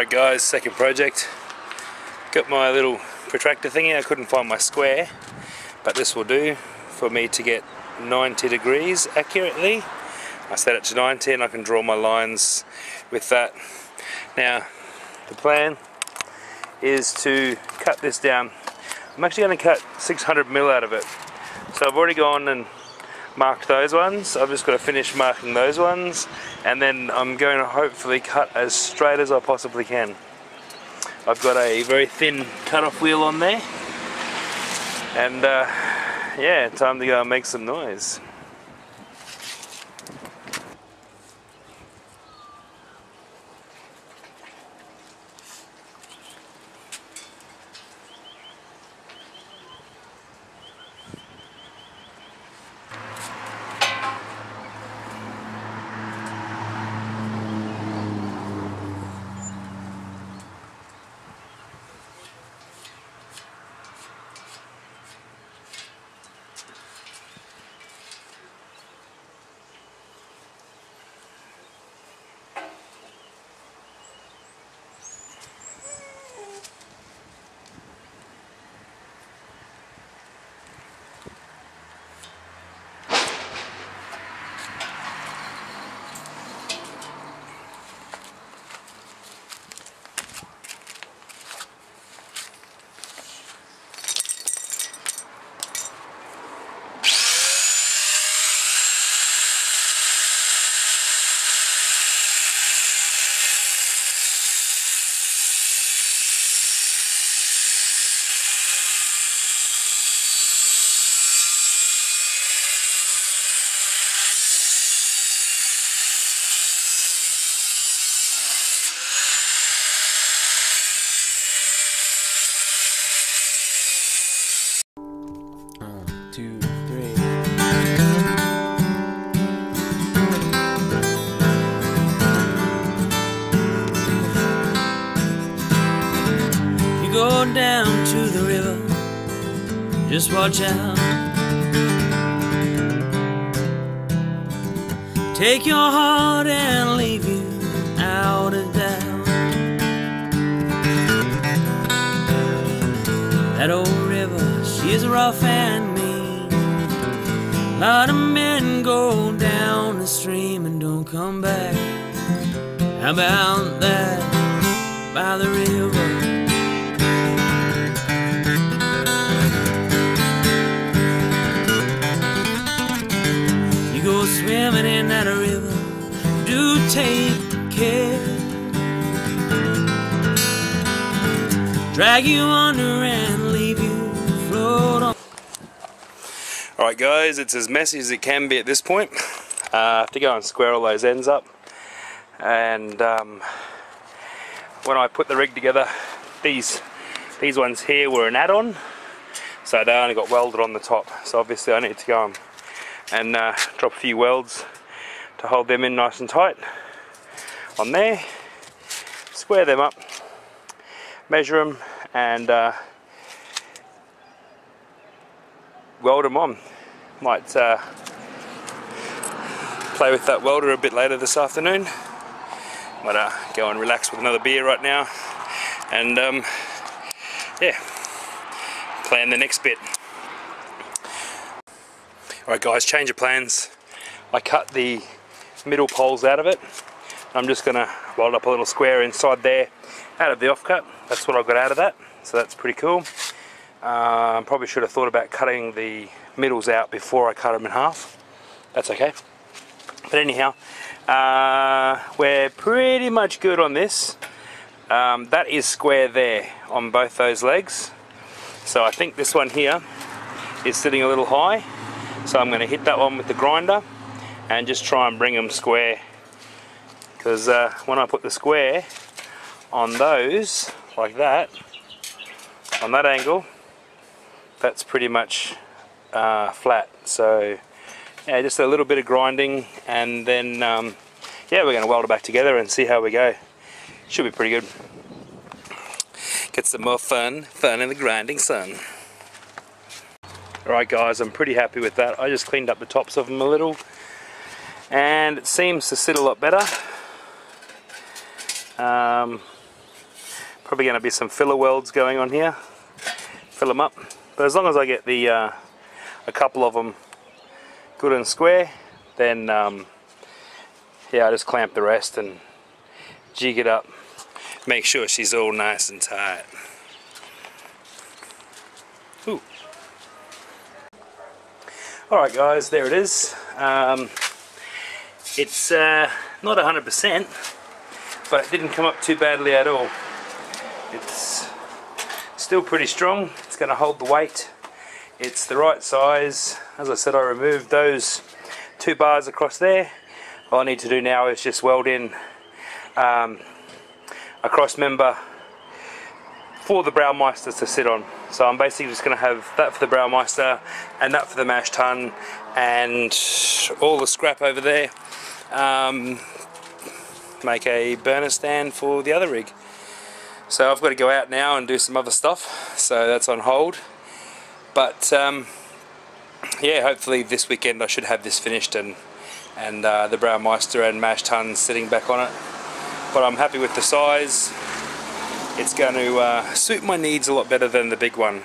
Alright guys, second project. Got my little protractor thingy. I couldn't find my square, but this will do for me to get 90 degrees accurately. I set it to 90 and I can draw my lines with that. Now the plan is to cut this down. I'm actually going to cut 600mm out of it. So I've already gone and marked those ones. I've just got to finish marking those ones, and then I'm going to hopefully cut as straight as I possibly can. I've got a very thin cut-off wheel on there, and yeah, time to go and make some noise. Go down to the river, just watch out. Take your heart and leave you out of doubt. That old river, she's rough and mean. A lot of men go down the stream and don't come back. How about that by the river? Go swimming in that river, do take care. Drag you under and leave you float on. Alright guys, it's as messy as it can be at this point. I have to go and square all those ends up, and when I put the rig together, these ones here were an add-on, so they only got welded on the top, so obviously I need to go and drop a few welds to hold them in nice and tight on there, square them up, measure them, and weld them on. Might play with that welder a bit later this afternoon. Might go and relax with another beer right now, and yeah, plan the next bit. Alright guys, change of plans. I cut the middle poles out of it. I'm just going to weld up a little square inside there out of the offcut. That's what I got out of that, so that's pretty cool. Probably should have thought about cutting the middles out before I cut them in half. That's okay. But anyhow, we're pretty much good on this. That is square there on both those legs. So I think this one here is sitting a little high. So I'm going to hit that one with the grinder and just try and bring them square, because when I put the square on those like that, on that angle, that's pretty much flat. So yeah, just a little bit of grinding, and then yeah, we're going to weld it back together and see how we go. Should be pretty good. Get some more fun in the grinding sun. Alright guys, I'm pretty happy with that. I just cleaned up the tops of them a little, and it seems to sit a lot better. Probably going to be some filler welds going on here. Fill them up. But as long as I get the a couple of them good and square, then yeah, I just clamp the rest and jig it up. Make sure she's all nice and tight. Ooh. Alright guys, there it is. It's not 100%, but it didn't come up too badly at all. It's still pretty strong. It's going to hold the weight. It's the right size. As I said, I removed those 2 bars across there. All I need to do now is just weld in a cross member for the Brewmeister to sit on. So I'm basically just going to have that for the Brewmeister and that for the mash tun, and all the scrap over there make a burner stand for the other rig. So I've got to go out now and do some other stuff, so that's on hold. But yeah, hopefully this weekend I should have this finished and the Brewmeister and mash tun sitting back on it. But I'm happy with the size. It's going to suit my needs a lot better than the big one.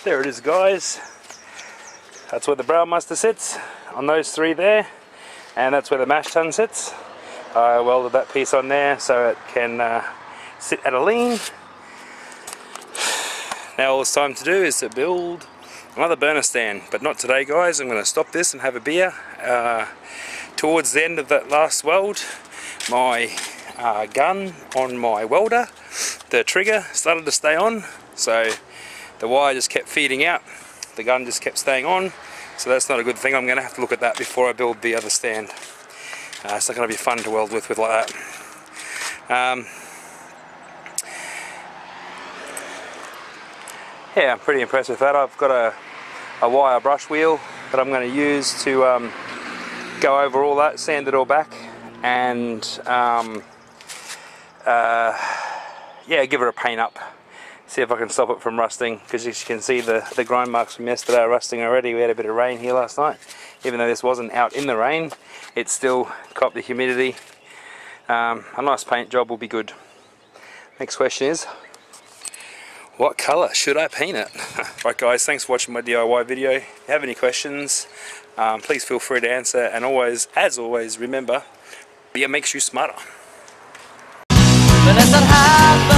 There it is, guys. That's where the Brewmaster sits, on those three there, and that's where the mash tun sits. I welded that piece on there so it can sit at a lean. Now all it's time to do is to build another burner stand, but not today, guys. I'm going to stop this and have a beer. Towards the end of that last weld, my gun on my welder, the trigger started to stay on, so the wire just kept feeding out, the gun just kept staying on, so that's not a good thing. I'm going to have to look at that before I build the other stand. It's not going to be fun to weld with like that. Yeah, I'm pretty impressed with that. I've got a wire brush wheel that I'm going to use to go over all that, sand it all back, and yeah, give it a paint up, see if I can stop it from rusting, because as you can see the grind marks from yesterday are rusting already. We had a bit of rain here last night. Even though this wasn't out in the rain, it still copped the humidity. A nice paint job will be good. Next question is, what colour should I paint it? Right guys, thanks for watching my DIY video. If you have any questions, please feel free to answer, and always, as always, remember, beer makes you smarter. But as that happens